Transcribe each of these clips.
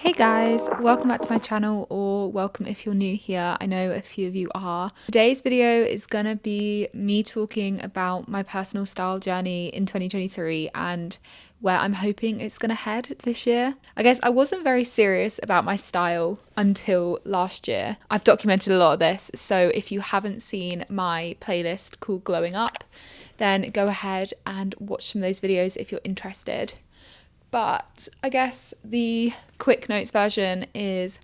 Hey guys, welcome back to my channel, or welcome if you're new here. I know a few of you are. Today's video is gonna be me talking about my personal style journey in 2023 and where I'm hoping it's gonna head this year. I guess I wasn't very serious about my style until last year. I've documented a lot of this, so if you haven't seen my playlist called Glowing Up, then go ahead and watch some of those videos if you're interested. But I guess the quick notes version is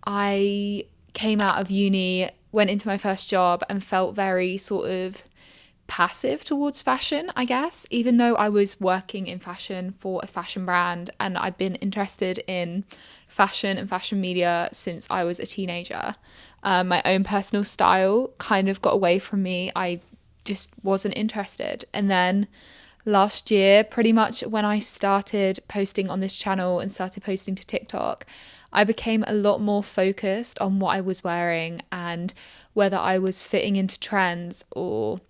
I came out of uni, went into my first job and felt very sort of passive towards fashion, I guess, even though I was working in fashion for a fashion brand and I've been interested in fashion and fashion media since I was a teenager. My own personal style kind of got away from me. I just wasn't interested. And then last year, pretty much when I started posting on this channel and started posting to TikTok, I became a lot more focused on what I was wearing and whether I was fitting into trends or,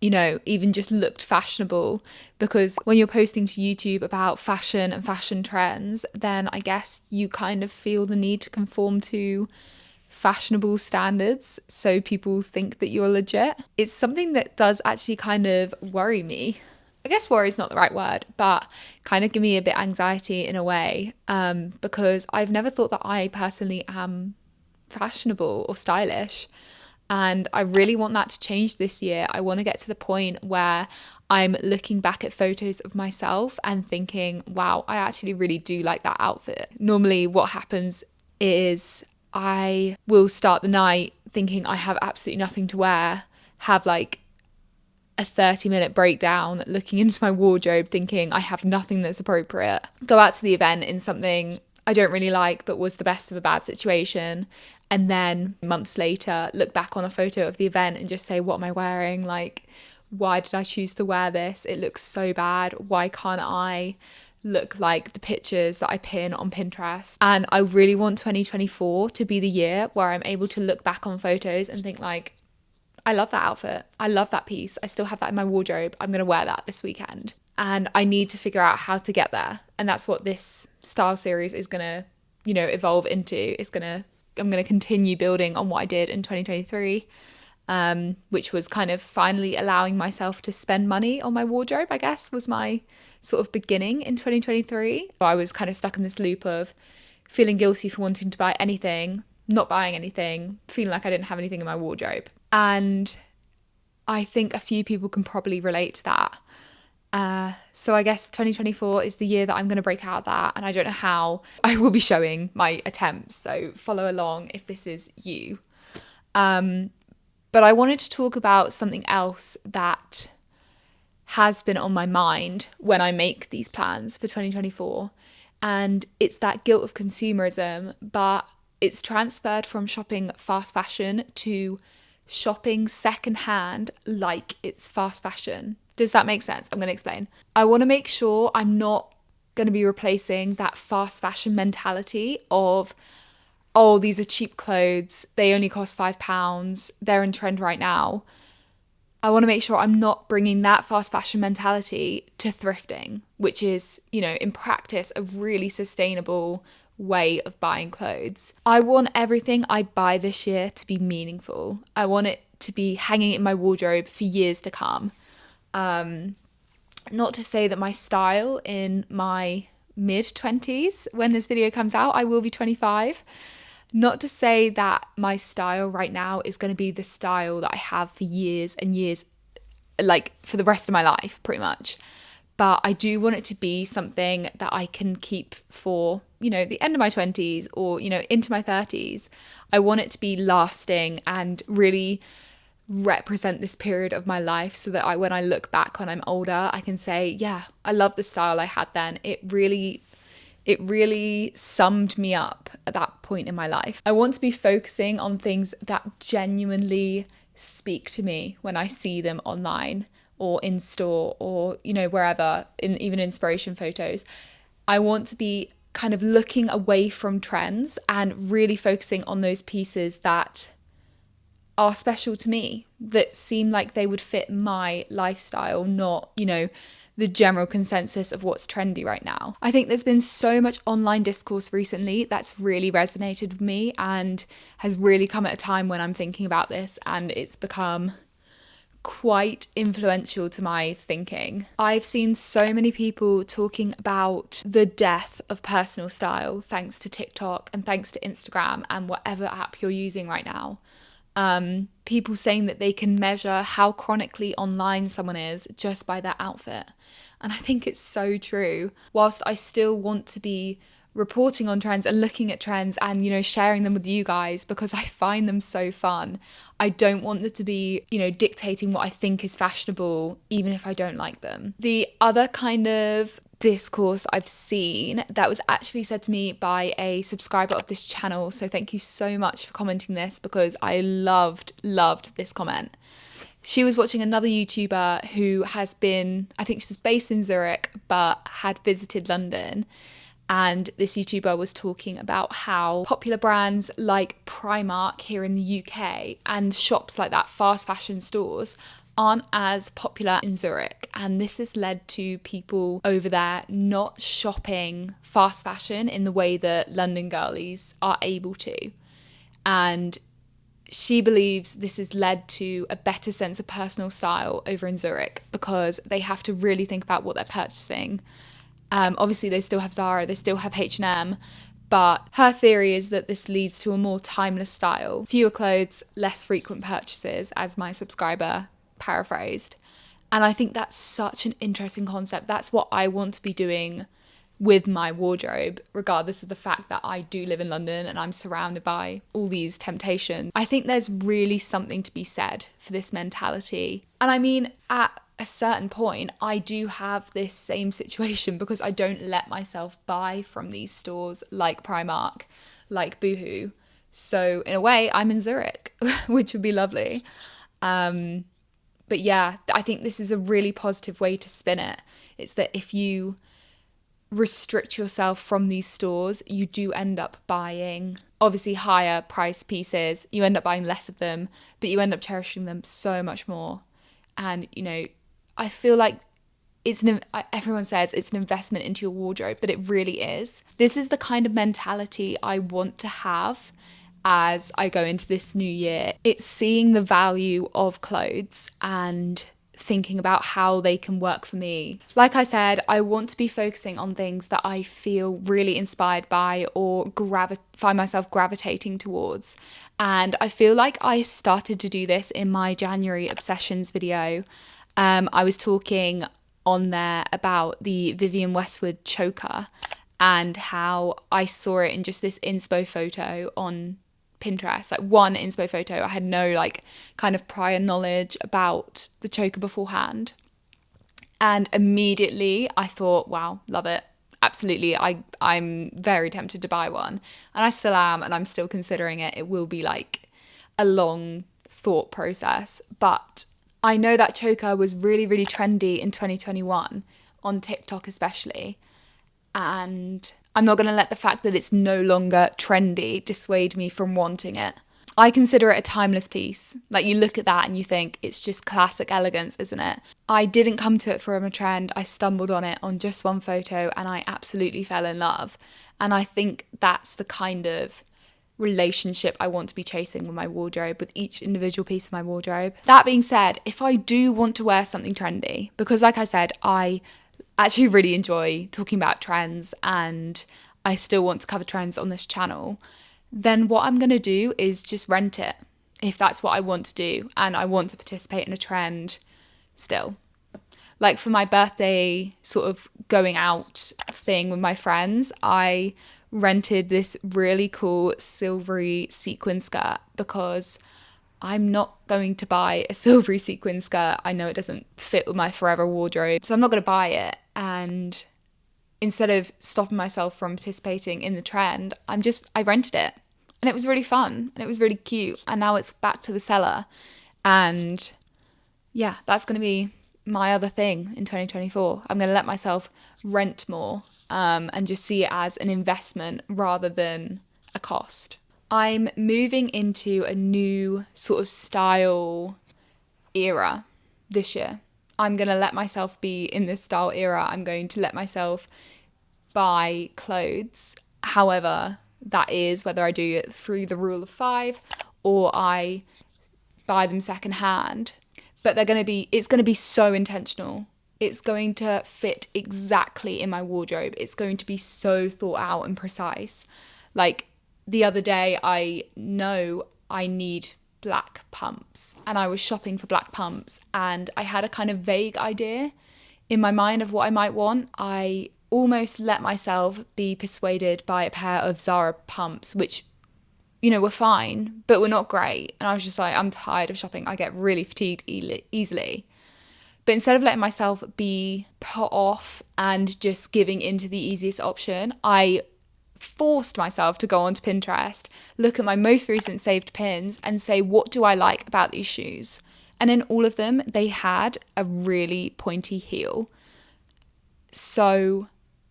you know, even just looked fashionable. Because when you're posting to YouTube about fashion and fashion trends, then I guess you kind of feel the need to conform to fashionable standards so people think that you're legit. It's something that does actually kind of worry me. I guess worry is not the right word, but kind of give me a bit anxiety in a way, because I've never thought that I personally am fashionable or stylish. And I really want that to change this year. I want to get to the point where I'm looking back at photos of myself and thinking, wow, I actually really do like that outfit. Normally what happens is I will start the night thinking I have absolutely nothing to wear, have like a 30-minute breakdown looking into my wardrobe thinking I have nothing that's appropriate, go out to the event in something I don't really like but was the best of a bad situation, and then months later look back on a photo of the event and just say, what am I wearing? Like, why did I choose to wear this? It looks so bad. Why can't I look like the pictures that I pin on Pinterest? And I really want 2024 to be the year where I'm able to look back on photos and think like, I love that outfit. I love that piece. I still have that in my wardrobe. I'm going to wear that this weekend. And I need to figure out how to get there. And that's what this style series is going to, evolve into. I'm going to continue building on what I did in 2023, which was kind of finally allowing myself to spend money on my wardrobe, I guess, was my sort of beginning in 2023. I was kind of stuck in this loop of feeling guilty for wanting to buy anything, not buying anything, feeling like I didn't have anything in my wardrobe. And I think a few people can probably relate to that. So I guess 2024 is the year that I'm going to break out of that. And I don't know how. I will be showing my attempts, so follow along if this is you. But I wanted to talk about something else that has been on my mind when I make these plans for 2024. And it's that guilt of consumerism, but it's transferred from shopping fast fashion to shopping secondhand like it's fast fashion. Does that make sense? I'm going to explain. I want to make sure I'm not going to be replacing that fast fashion mentality of, oh, these are cheap clothes, they only cost £5, they're in trend right now. I want to make sure I'm not bringing that fast fashion mentality to thrifting, which is, in practice, a really sustainable way of buying clothes. I want everything I buy this year to be meaningful. I want it to be hanging in my wardrobe for years to come. Not to say that my style in my mid-20s, when this video comes out, I will be 25. Not to say that my style right now is going to be the style that I have for years and years, like for the rest of my life, pretty much. But I do want it to be something that I can keep for, the end of my 20s or, into my 30s. I want it to be lasting and really represent this period of my life so that when I look back when I'm older, I can say, yeah, I love the style I had then. It really summed me up at that point in my life. I want to be focusing on things that genuinely speak to me when I see them online or in store or, wherever, even inspiration photos. I want to be kind of looking away from trends and really focusing on those pieces that are special to me, that seem like they would fit my lifestyle, not, the general consensus of what's trendy right now. I think there's been so much online discourse recently that's really resonated with me and has really come at a time when I'm thinking about this, and it's become quite influential to my thinking. I've seen so many people talking about the death of personal style thanks to TikTok and thanks to Instagram and whatever app you're using right now. People saying that they can measure how chronically online someone is just by their outfit. And I think it's so true. Whilst I still want to be reporting on trends and looking at trends and, sharing them with you guys because I find them so fun, I don't want them to be, dictating what I think is fashionable, even if I don't like them. The other kind of discourse I've seen that was actually said to me by a subscriber of this channel, so thank you so much for commenting this because I loved this comment. She was watching another YouTuber who has been, I think she's based in Zurich, but had visited London. And this YouTuber was talking about how popular brands like Primark here in the UK and shops like that, fast fashion stores, aren't as popular in Zurich. And this has led to people over there not shopping fast fashion in the way that London girlies are able to. And she believes this has led to a better sense of personal style over in Zurich because they have to really think about what they're purchasing. Obviously, they still have Zara, they still have H&M, but her theory is that this leads to a more timeless style. Fewer clothes, less frequent purchases, as my subscriber paraphrased. And I think that's such an interesting concept. That's what I want to be doing with my wardrobe, regardless of the fact that I do live in London and I'm surrounded by all these temptations. I think there's really something to be said for this mentality. And I mean, at a certain point, I do have this same situation because I don't let myself buy from these stores like Primark, like Boohoo. So in a way, I'm in Zurich, which would be lovely. But yeah, I think this is a really positive way to spin it. It's that if you restrict yourself from these stores, you do end up buying obviously higher price pieces. You end up buying less of them, but you end up cherishing them so much more. And, I feel like everyone says it's an investment into your wardrobe, but it really is. This is the kind of mentality I want to have as I go into this new year. It's seeing the value of clothes and thinking about how they can work for me. Like I said, I want to be focusing on things that I feel really inspired by or find myself gravitating towards. And I feel like I started to do this in my January Obsessions video. I was talking on there about the Vivienne Westwood choker and how I saw it in just this inspo photo on Pinterest, like one inspo photo. I had no kind of prior knowledge about the choker beforehand, and immediately I thought, wow, love it, absolutely. I'm very tempted to buy one, and I still am, and I'm still considering it. It will be like a long thought process, but I know that choker was really, really trendy in 2021 on TikTok especially, and I'm not going to let the fact that it's no longer trendy dissuade me from wanting it. I consider it a timeless piece. Like, you look at that and you think it's just classic elegance, isn't it? I didn't come to it from a trend. I stumbled on it on just one photo and I absolutely fell in love. And I think that's the kind of relationship I want to be chasing with my wardrobe, with each individual piece of my wardrobe. That being said, if I do want to wear something trendy, because like I said, I actually really enjoy talking about trends and I still want to cover trends on this channel, then what I'm going to do is just rent it if that's what I want to do and I want to participate in a trend still. Like for my birthday sort of going out thing with my friends, I rented this really cool silvery sequin skirt because I'm not going to buy a silvery sequin skirt. I know it doesn't fit with my forever wardrobe, so I'm not going to buy it. And instead of stopping myself from participating in the trend, I rented it. And it was really fun and it was really cute. And now it's back to the cellar. And yeah, that's going to be my other thing in 2024. I'm going to let myself rent more and just see it as an investment rather than a cost. I'm moving into a new sort of style era this year. I'm going to let myself be in this style era. I'm going to let myself buy clothes. However, that is whether I do it through the rule of 5 or I buy them secondhand. But it's going to be so intentional. It's going to fit exactly in my wardrobe. It's going to be so thought out and precise. Like the other day, I know I need black pumps and I was shopping for black pumps and I had a kind of vague idea in my mind of what I might want. I almost let myself be persuaded by a pair of Zara pumps, which, were fine, but were not great. And I was just like, I'm tired of shopping. I get really fatigued easily. But instead of letting myself be put off and just giving into the easiest option, I forced myself to go onto Pinterest, look at my most recent saved pins and say, what do I like about these shoes? And in all of them, they had a really pointy heel. So,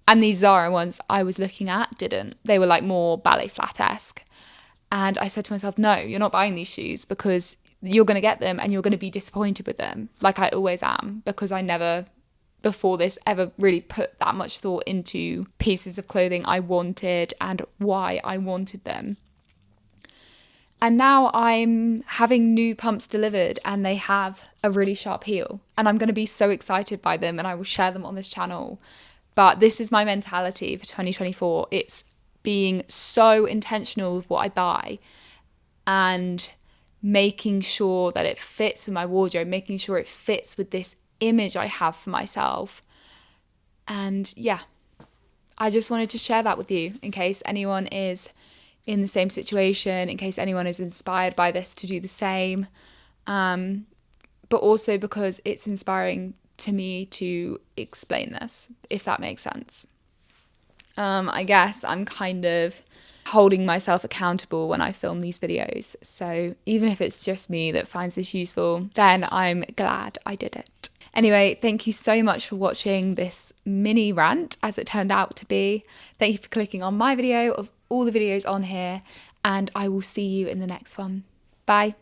and these Zara ones I was looking at didn't. They were like more ballet flat-esque. And I said to myself, no, you're not buying these shoes because you're going to get them and you're going to be disappointed with them, like I always am, because I never before this ever really put that much thought into pieces of clothing I wanted and why I wanted them. And now I'm having new pumps delivered and they have a really sharp heel and I'm going to be so excited by them and I will share them on this channel. But this is my mentality for 2024. It's being so intentional with what I buy and making sure that it fits in my wardrobe, making sure it fits with this image I have for myself. And yeah, I just wanted to share that with you in case anyone is in the same situation, in case anyone is inspired by this to do the same. But also because it's inspiring to me to explain this, if that makes sense. I guess I'm kind of holding myself accountable when I film these videos. So even if it's just me that finds this useful, then I'm glad I did it. Anyway, thank you so much for watching this mini rant, as it turned out to be. Thank you for clicking on my video of all the videos on here, and I will see you in the next one. Bye.